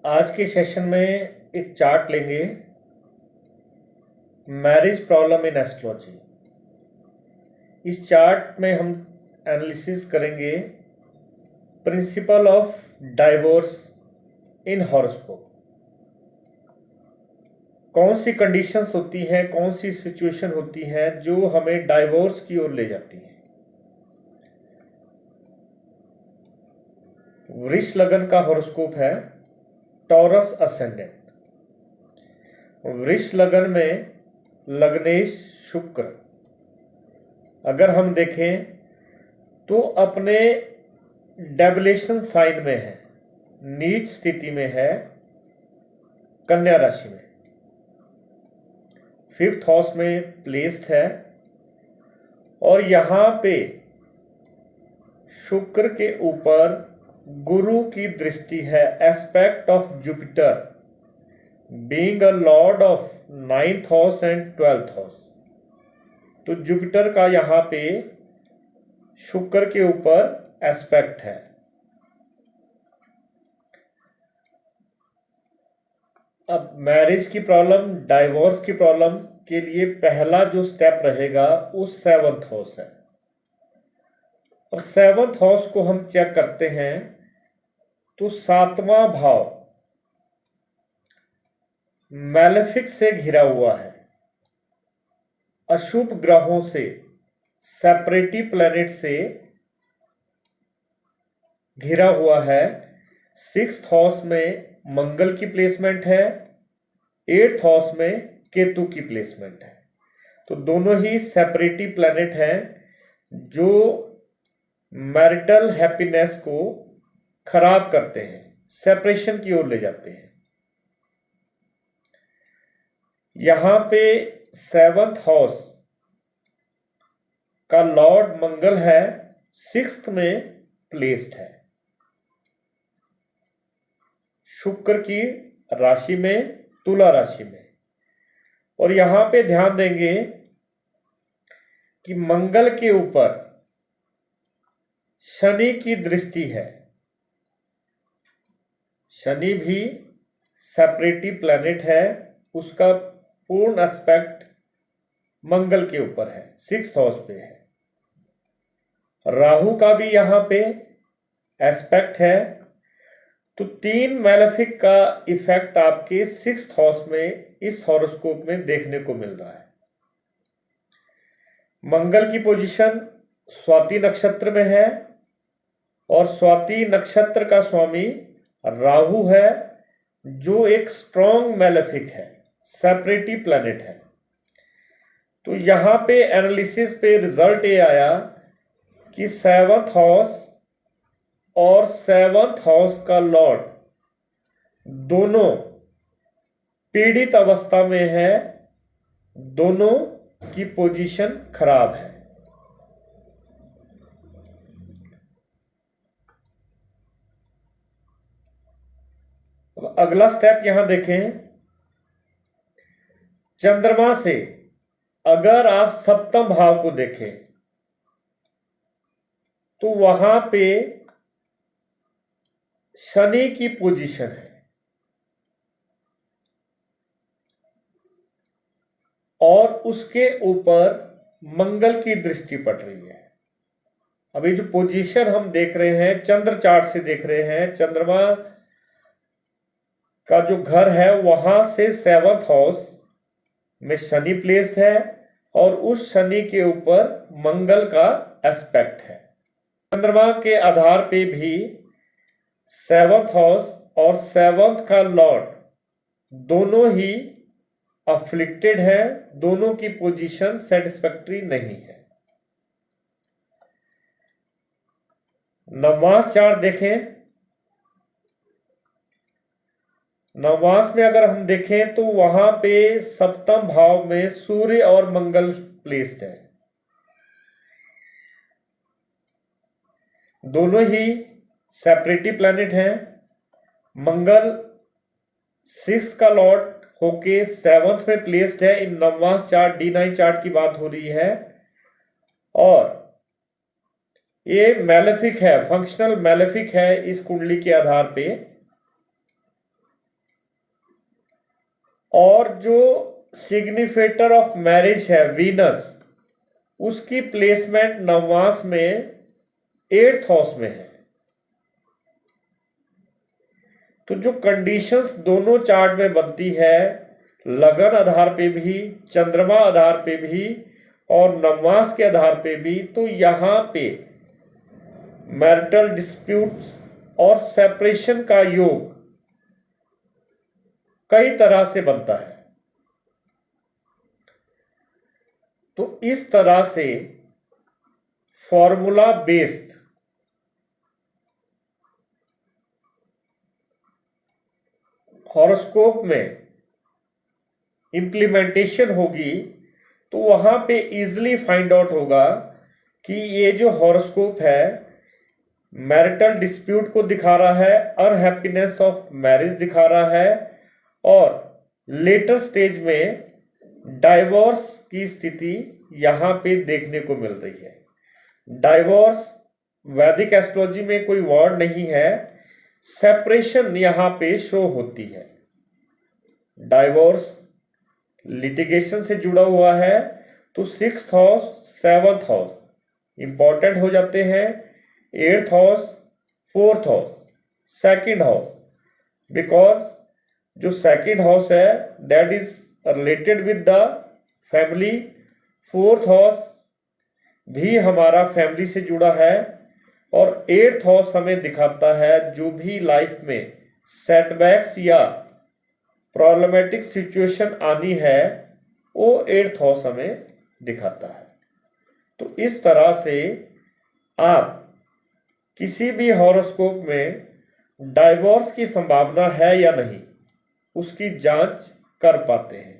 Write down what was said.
आज के सेशन में एक चार्ट लेंगे, मैरिज प्रॉब्लम इन एस्ट्रोलॉजी। इस चार्ट में हम एनालिसिस करेंगे principle of divorce in horoscope. कौन सी कंडीशंस होती हैं, कौन सी सिचुएशन होती हैं जो हमें डाइवोर्स की ओर ले जाती हैं। वृष लगन का हॉरोस्कोप है टॉरस असेंडेंट। वृष लगन में लग्नेश शुक्र अगर हम देखें तो अपने डेबिलेशन साइन में है, नीच स्थिति में है कन्या राशि में, 5th हाउस में प्लेस्ड है और यहां पे शुक्र के ऊपर गुरु की दृष्टि है, aspect of Jupiter being a Lord of 9th house and 12th house. तो जुपिटर का यहां पे शुक्र के ऊपर एस्पेक्ट है। अब मैरिज की प्रॉब्लम, डाइवोर्स की प्रॉब्लम के लिए पहला जो स्टेप रहेगा वो 7th हाउस है। और 7th हाउस को हम चेक करते हैं तो 7वां भाव मैलेफिक से घिरा हुआ है, अशुभ ग्रहों से, सेपरेटी प्लैनेट से घिरा हुआ है। 6th हाउस में मंगल की प्लेसमेंट है, 8th हाउस में केतु की प्लेसमेंट है। तो दोनों ही सेपरेटी प्लैनेट हैं जो मैरिटल हैप्पीनेस को खराब करते हैं, सेपरेशन की ओर ले जाते हैं। यहां पे 7th हाउस का लॉर्ड मंगल है, 6th में प्लेस्ड है शुक्र की राशि में, तुला राशि में। और यहां पे ध्यान देंगे कि मंगल के ऊपर शनि की दृष्टि है। शनि भी सेपरेटी प्लैनेट है, उसका पूर्ण एस्पेक्ट मंगल के ऊपर है, 6th हाउस पे है। राहु का भी यहां पे एस्पेक्ट है। तो 3 मैलेफिक का इफेक्ट आपके 6th हाउस में इस हॉरोस्कोप में देखने को मिल रहा है। मंगल की पोजीशन स्वाति नक्षत्र में है और स्वाति नक्षत्र का स्वामी राहु है जो एक स्ट्रॉन्ग मैलेफिक है, सेपरेटी प्लैनेट है। तो यहां पे एनालिसिस पे रिजल्ट ये आया कि 7th हाउस और 7th हाउस का लॉर्ड दोनों पीड़ित अवस्था में है, दोनों की पोजीशन खराब है। अब अगला स्टेप यहां देखें, चंद्रमा से अगर आप 7वें भाव को देखें तो वहां पे शनि की पोजीशन है और उसके ऊपर मंगल की दृष्टि पड़ रही है। अभी जो पोजीशन हम देख रहे हैं, चंद्र चार्ट से देख रहे हैं, चंद्रमा का जो घर है वहां से 7th हाउस में शनि प्लेस्ड है और उस शनि के ऊपर मंगल का एस्पेक्ट है। चंद्रमा के आधार पे भी 7th हाउस और 7th का लॉर्ड दोनों ही अफ्लिक्टेड है, दोनों की पोजीशन सेटिस्फैक्टरी नहीं है। नवमांश चार्ट देखें, नवमांश में अगर हम देखें तो वहां पे 7वें भाव में सूर्य और मंगल प्लेस्ड है, दोनों ही सेपरेटी प्लैनेट हैं। मंगल 6th का लॉर्ड होके 7th में प्लेस्ड है। इन नवमांश चार्ट, D9 चार्ट की बात हो रही है और ये मैलेफिक है, फंक्शनल मैलेफिक है इस कुंडली के आधार पे। और जो सिग्निफिकेटर ऑफ मैरिज है वीनस, उसकी प्लेसमेंट नवमास में 8th हाउस में है। तो जो कंडीशंस दोनों चार्ट में बनती है, लगन आधार पे भी, चंद्रमा आधार पे भी और नवमास के आधार पे भी, तो यहाँ पे मैरिटल डिस्प्यूट्स और सेपरेशन का योग कई तरह से बनता है। तो इस तरह से फॉर्मूला बेस्ड हॉरोस्कोप में इम्प्लीमेंटेशन होगी, तो वहां पे इजीली फाइंड आउट होगा कि ये जो हॉरोस्कोप है मैरिटल डिस्प्यूट को दिखा रहा है, अनहैप्पीनेस ऑफ मैरिज दिखा रहा है, और लेटर स्टेज में डाइवोर्स की स्थिति यहां पे देखने को मिल रही है। डाइवोर्स वैदिक एस्ट्रोलॉजी में कोई वर्ड नहीं है, सेपरेशन यहां पे शो होती है। डाइवोर्स लिटिगेशन से जुड़ा हुआ है, तो 6th house 7th house important हो जाते हैं, 8th house 4th house 2nd house, because जो 2nd हाउस है that is related with the family. 4th house भी हमारा फैमिली से जुड़ा है, और 8th हाउस हमें दिखाता है जो भी लाइफ में सेटबैक्स या प्रॉब्लमेटिक सिचुएशन आनी है, वो 8th हाउस हमें दिखाता है। तो इस तरह से आप किसी भी हॉरोस्कोप में डाइवोर्स की संभावना है या नहीं, उसकी जांच कर पाते हैं।